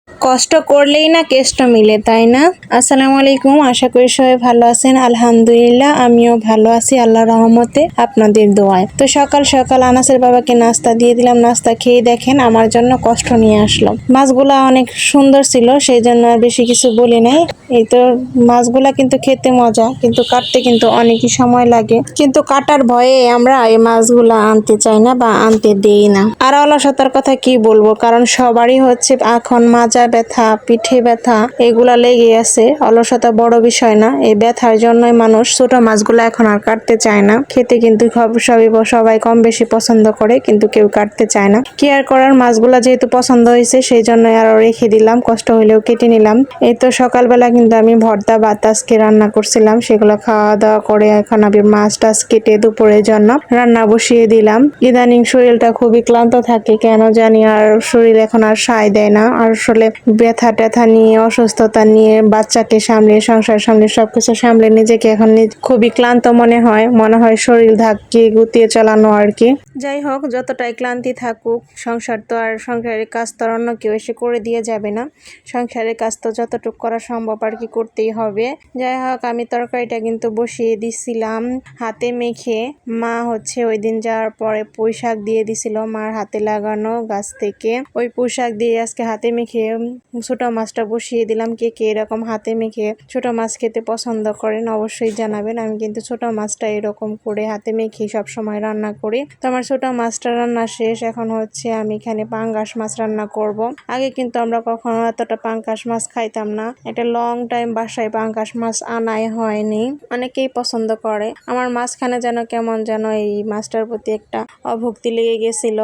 কষ্ট করলেই না কেষ্ট মিলে, তাই না? আসসালামু আলাইকুম, আশা করি সবাই ভালো আছেন। আলহামদুলিল্লাহ, আমিও ভালো আছি আল্লাহর রহমতে, আপনাদের দোয়ায়। তো সকাল সকাল আনাসের বাবাকে নাস্তা দিয়ে দিলাম। নাস্তা খেয়ে দেখেন আমার জন্য কষ্ট নিয়ে আসলো। মাছগুলা অনেক সুন্দর ছিল, সেই জন্য আর বেশি কিছু বলি নাই। এই তো মাছগুলা কিন্তু খেতে মজা, কিন্তু কাটতে কিন্তু অনেকই সময় লাগে। কিন্তু কাটার ভয়ে আমরা এই মাছগুলা আনতে চাই না বা আনতে দেই না। আর অলসতার কথা কি বলবো, কারণ সবারই হচ্ছে এখন মাজা ব্যথা, পিঠে ব্যথা এগুলা লেগে আছে। অলসতা বড় বিষয় না, এই ব্যথার জন্যই মানুষ ছোট মাছগুলা এখন আর কাটতে চায় না। খেতে কিন্তু সবাই কম বেশি পছন্দ করে, কিন্তু কেউ কাটতে চায় না। কি আর করার, মাছগুলা যেহেতু পছন্দ হয়েছে সেই জন্য আরো রেখে দিলাম, কষ্ট হইলেও কেটে নিলাম। এই তো সকালবেলা কিন্তু আমি ভর্তা ভাত আজকে রান্না করছিলাম, সেগুলো খাওয়া দাওয়া করে এখন আমি মাছ টাছ কেটে দুপুরের জন্য রান্না বসিয়ে দিলাম। ইদানিং শরীরটা খুবই ক্লান্ত থাকে, কেন জানি আর শরীর এখন আর সায় দেয় না। আর আসলে ব্যথা ট্যাথা নিয়ে, অসুস্থতা নিয়ে, বাচ্চাকে সামলে, সংসার সামলে, সবকিছু সামলে নিজেকে এখন খুবই ক্লান্ত মনে হয় শরীর ধাক্কিয়ে গুতিয়ে চালানো আর কি। যাই হোক, যতটাই ক্লান্তি থাকুক, সংসার তো আর সংসারের কাজ তো আর অন্য কেউ এসে করে দিয়ে যাবে না। সংসারের কাজ তো যতটুকু করা সম্ভব আর কি করতেই হবে। যাই হোক, আমি তরকারিটা কিন্তু বসিয়ে দিছিলাম হাতে মেখে। মা হচ্ছে ওই দিন যাওয়ার পরে পুঁই শাক দিয়ে দিছিল, মার হাতে লাগানো গাছ থেকে। ওই পুঁই শাক দিয়ে আজকে হাতে মেখে ছোট মাছটা বসিয়ে দিলাম। কে কে এরকম হাতে মেখে ছোট মাছ খেতে পছন্দ করেন অবশ্যই জানাবেন। আমি কিন্তু ছোট মাছটা এরকম করে হাতে মেখে সব সময় রান্না করি। তো আমার ছোট মাছটা রান্না শেষ, এখন হচ্ছে আমি এখানে পাঙ্গাস মাছ রান্না করব। আগে কিন্তু আমরা কখনো এতটা পাঙ্গাস মাছ খাইতাম না, এটা লং টাইম বাসায় পাঙ্গাস মাছ আনাই হয়নি। অনেকেই পছন্দ করে, আমার মাঝখানে যেন কেমন যেন এই মাছটার প্রতি একটা অভক্তি লেগে গেছিল।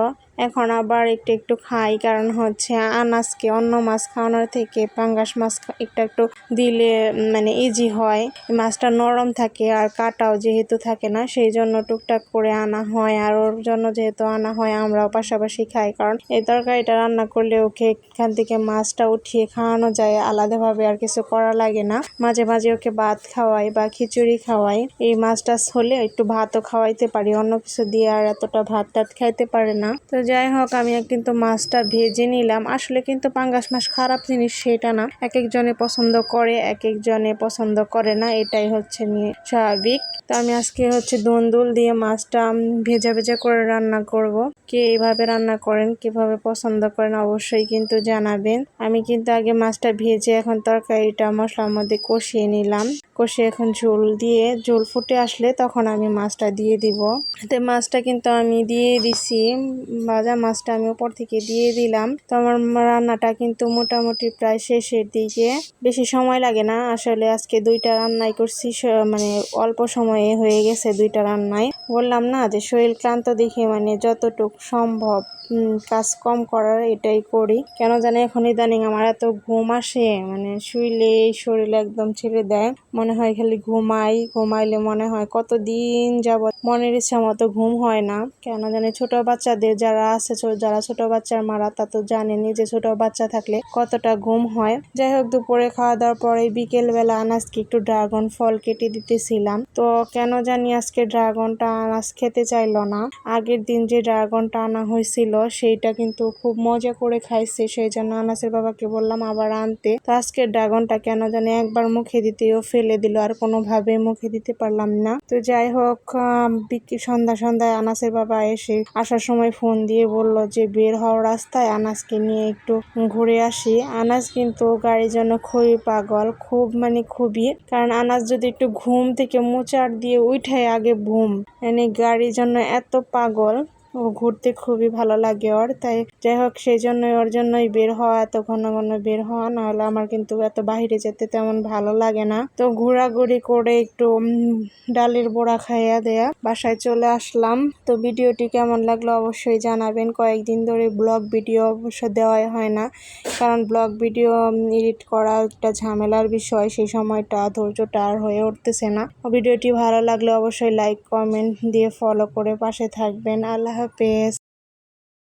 এখন আবার একটু একটু খাই, কারণ হচ্ছে আনাজকে অন্য মাছ খাওয়ানোর থেকে পাঙ্গাস মাছ একটু দিলে মানে ইজি হয়। মাছটা নরম থাকে আর কাটাও যেহেতু থাকে না, সেই জন্য টুকটাক করে আনা হয়। আর ওর জন্য যেহেতু আনা হয়, আমরাও পাশাপাশি খাই, কারণ এই তরকারিটা রান্না করলে ওকে এখান থেকে মাছটা উঠিয়ে খাওয়ানো যায় আলাদাভাবে, আর কিছু করা লাগে না। মাঝে মাঝে ওকে ভাত খাওয়াই বা খিচুড়ি খাওয়াই। এই মাছটা হলে একটু ভাতও খাওয়াইতে পারি, অন্য কিছু দিয়ে আর এতটা ভাত টাত খাইতে পারে না। তো যাই হোক, আমি কিন্তু মাছটা ভেজে নিলাম। আসলে কিন্তু পাঙ্গাস মাছ খারাপ জিনিস সেটা না, এক একজনে পছন্দ করে, এক একজনে পছন্দ করে না, এটাই হচ্ছে নিয়ে স্বাভাবিক। তো আমি আজকে হচ্ছে দন্দুল দিয়ে মাছটা ভেজা ভেজা করে রান্না করব। কে এইভাবে রান্না করেন, কিভাবে পছন্দ করেন অবশ্যই কিন্তু জানাবেন। আমি কিন্তু আগে মাছটা ভেজে এখন তরকারিটা মশলার মধ্যে কষিয়ে নিলাম। কষিয়ে এখন ঝোল ফুটে আসলে তখন আমি মাছটা দিয়ে দিব। তো মাছটা কিন্তু আমি দিয়ে দিছি, ভাজা মাছটা আমি উপর থেকে দিয়ে দিলাম। তো আমার রান্নাটা কিন্তু মোটামুটি প্রায় শেষের দিকে, বেশি সময় লাগে না। আসলে আজকে 2টা রান্নাই করছি, মানে অল্প সময়ে হয়ে গেছে 2টা রান্নাই। বললাম না যে শরীর ক্লান্ত দেখে মানে যতটুকু সম্ভব কাজ কম করার এটাই করি। কেন জানি এখন ইদানিং আমার এত ঘুম আসে, মানে শুইলে শরীর একদম ছেড়ে দেয়, মনে হয় খালি ঘুমাইলে মনে হয় কতদিন যাবত মনের ইচ্ছা মতো ঘুম হয় না। কেন জানি ছোট বাচ্চাদের যারা আছে, যারা ছোট বাচ্চার মারা, তা তো জানেনি যে ছোট বাচ্চা থাকলে কতটা ঘুম হয়। যাই হোক, দুপুরে খাওয়া দাওয়ার পরে বিকেল বেলা আনাজকে একটু ড্রাগন ফল কেটে দিতেছিলাম। তো কেন জানি আজকে ড্রাগনটা আনাজ খেতে চাইলো না। আগের দিন যে ড্রাগনটা আনা হয়েছিল সেইটা কিন্তু খুব মজা করে খাইছে, সেই জন্য আনাসের বাবাকে বললাম আবার আনতে। তো আজকে ড্রাগনটা কেন জানি একবার মুখে দিতেও ফেলে দিল, আর কোনোভাবে মুখে দিতে পারলাম না। তো যাই হোক, সন্ধ্যায় আনাসের বাবা আসার সময় ফোন দিয়ে বলল যে বের হওয়ার রাস্তায় আনাসকে নিয়ে একটু ঘুরে আসি। আনাস কিন্তু গাড়ির জন্য খুবই পাগল, খুবই, কারণ আনাস যদি একটু ঘুম থেকে মোচার দিয়ে উঠায় আগে ঘুম, মানে গাড়ির জন্য এত পাগল। ও ঘুরতে খুবই ভালো লাগে ওর। তাই যাই হোক, সেই জন্যই ওর জন্যই বের হওয়া, এত ঘন ঘন বের হওয়া। নাহলে আমার কিন্তু এত বাহিরে যেতে তেমন ভালো লাগে না। তো ঘোরাঘুরি করে একটু ডালের বড়া খাইয়া দেয়া বাসায় চলে আসলাম। তো ভিডিওটি কেমন লাগলো অবশ্যই জানাবেন। কয়েকদিন ধরে ব্লগ ভিডিও অবশ্য দেওয়াই হয় না, কারণ ব্লগ ভিডিও এডিট করা একটা ঝামেলার বিষয়, সেই সময়টা ধৈর্যটা আর হয়ে উঠতেছে না। ভিডিওটি ভালো লাগলে অবশ্যই লাইক কমেন্ট দিয়ে ফলো করে পাশে থাকবেন। আল্লাহ হাফেজ।